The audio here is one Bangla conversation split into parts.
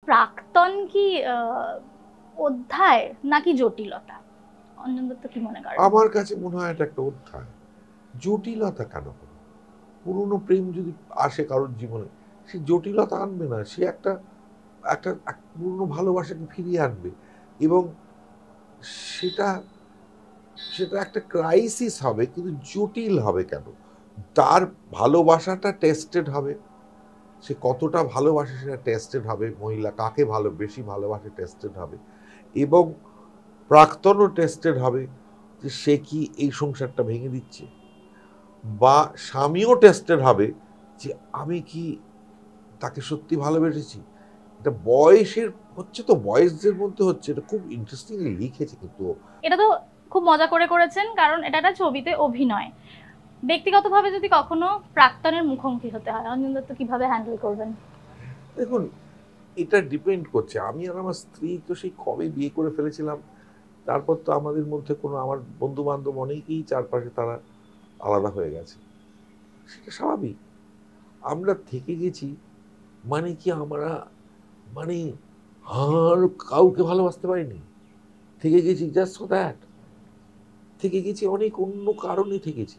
প্রাক্তন কি অধ্যায় নাকি জটিলতা? অঞ্জন দত্ত কি মনে করেন? আমার কাছে মনে হয় এটা একটা অধ্যায়। জটিলতা কেন? পুরনো প্রেম যদি আসে কারোর জীবনে, সে জটিলতা আনবে না, সে একটা একটা পুরনো ভালোবাসাকে ফিরিয়ে আনবে এবং সেটা সেটা একটা ক্রাইসিস হবে, কিন্তু জটিল হবে কেন? তার ভালোবাসাটা টেস্টেড হবে, সে কতটা ভালোবাসে সেটা টেস্টেড হবে, মহিলা কাকে বেশি ভালোবাসে টেস্টেড হবে, এবং প্রাক্তনও টেস্টেড হবে যে সে কি এই সংসারটা ভেঙে দিচ্ছে, বা স্বামীও টেস্টেড হবে যে আমি কি তাকে সত্যি ভালোবেসেছি। এটা বয়সের হচ্ছে, তো বয়সদের মধ্যে হচ্ছে, এটা খুব ইন্টারেস্টিংলি লিখেছে। কিন্তু এটা তো খুব মজা করে করেছেন, কারণ এটা একটা ছবিতে অভিনয়। ব্যক্তিগতভাবে যদি কখনো প্রাক্তনের মুখোমুখি হতে হয়, অঞ্জন দত্ত কিভাবে হ্যান্ডেল করবেন? দেখুন, এটা ডিপেন্ড করছে। আমি আর আমার স্ত্রী তো সেই কবে বিয়ে করে ফেলেছিলাম, তারপর তো আমাদের মধ্যে কোনো, আমার বন্ধু বান্ধব অনেকেই চারপাশে তারা আলাদা হয়ে গেছে, সেটা স্বাভাবিক। আমরা থেকে গেছি মানে কি আমরা মানে আর কাউকে ভালোবাসতে পারিনি, থেকে গেছি জাস্ট ফর দ্যাট, থেকে গেছি অনেক অন্য কারণে থেকেছি।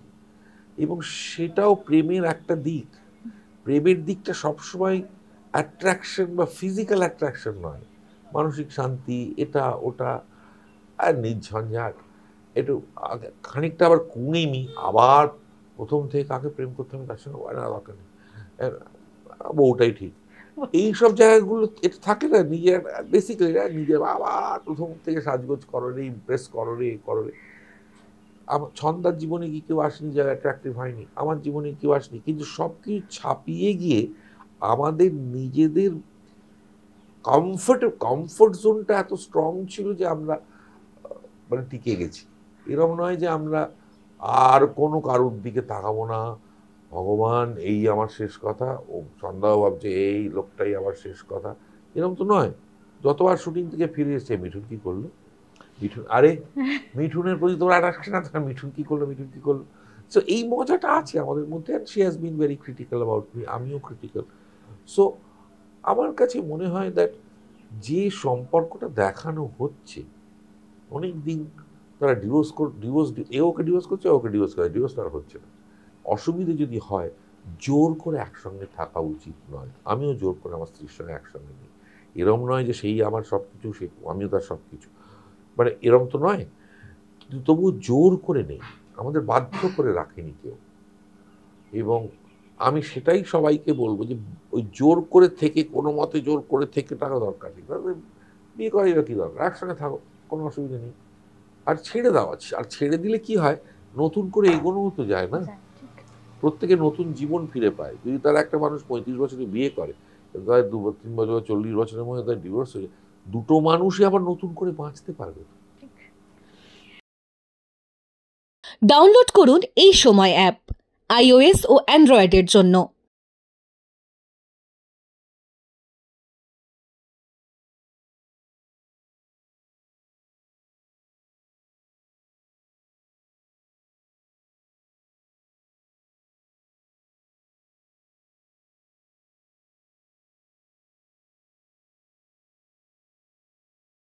এবং সেটাও প্রেমের একটা দিক। প্রেমের দিকটা সবসময় অ্যাট্রাকশন বা ফিজিক্যাল অ্যাট্রাকশন নয়, মানসিক শান্তি, এটা ওটা, আর নির্ঝঞ্ঝাট, একটু খানিকটা আবার কুঁড়েমি, আবার প্রথম থেকে কাকে প্রেম করতে হবে তার সঙ্গে দরকার নেই, বউটাই ঠিক, এইসব জায়গাগুলো এটা থাকে না। নিজের বেসিক্যালি নিজের আবার প্রথম থেকে সাজগোজ করো রে, ইমপ্রেস করো রে, করো রে। আমার ছন্দার জীবনে কি কেউ আসেনি যারা অ্যাট্রাক্টিভ হয়নি? আমার জীবনে কেউ আসেনি, কিন্তু সব কিছু ছাপিয়ে গিয়ে আমাদের নিজেদের কমফোর্ট জোনটা এত স্ট্রং ছিল যে আমরা মানে টিকে গেছি। এরকম নয় যে আমরা আর কোনো কারোর দিকে তাকাবো না, ভগবান এই আমার শেষ কথা, ও সন্দেহ ভাবছে এই লোকটাই আমার শেষ কথা, এরকম তো নয়। যতবার শুটিং থেকে ফিরে এসছে, মিঠুন কি করলো, মিঠুন, আরে মিঠুনের প্রতি তোমার অ্যাট্রাকশন আছে, মিঠুন কি করলো, মিঠুন কি করলো। সো এই মজাটা আছে আমাদের মধ্যে, and she has been very critical about me, আমিও ক্রিটিক্যাল। সো আমার কাছে মনে হয় দ্যাট যে সম্পর্কটা দেখানো হচ্ছে, অনেক দিন তারা এ ওকে ডিভোর্স করছে, ওকে ডিভোর্স করে, ডিভোর্স তারা হচ্ছে না। অসুবিধে যদি হয়, জোর করে একসঙ্গে থাকা উচিত নয়। আমিও জোর করে আমার স্ত্রীর সঙ্গে একসঙ্গে নেই। এরম নয় যে সেই আমার সব কিছু, সে আমিও তার সব কিছু, মানে এরম তো নয়, কিন্তু তবুও জোর করে নেই, আমাদের বাধ্য করে রাখেনি কেউ। এবং আমি সেটাই সবাইকে বলবো যে ওই জোর করে থেকে, কোনো মতে জোর করে থেকে টাকা দরকার নেই, বিয়ে করাই বা কী দরকার, একসঙ্গে থাকো, কোনো অসুবিধা নেই। আর ছেড়ে দেওয়া, আর ছেড়ে দিলে কি হয়, নতুন করে এগোনোও তো যায় না, প্রত্যেকে নতুন জীবন ফিরে পায়। যদি তারা একটা মানুষ 35 বছরে বিয়ে করে, তাদের 2-3 বছর 40 বছরের মধ্যে তার ডিভোর্স হয়ে যায়, দুটো মানুষই আবার নতুন করে বাঁচতে পারবে। ডাউনলোড করুন এই সময় অ্যাপ, iOS ও অ্যান্ড্রয়েডের জন্য।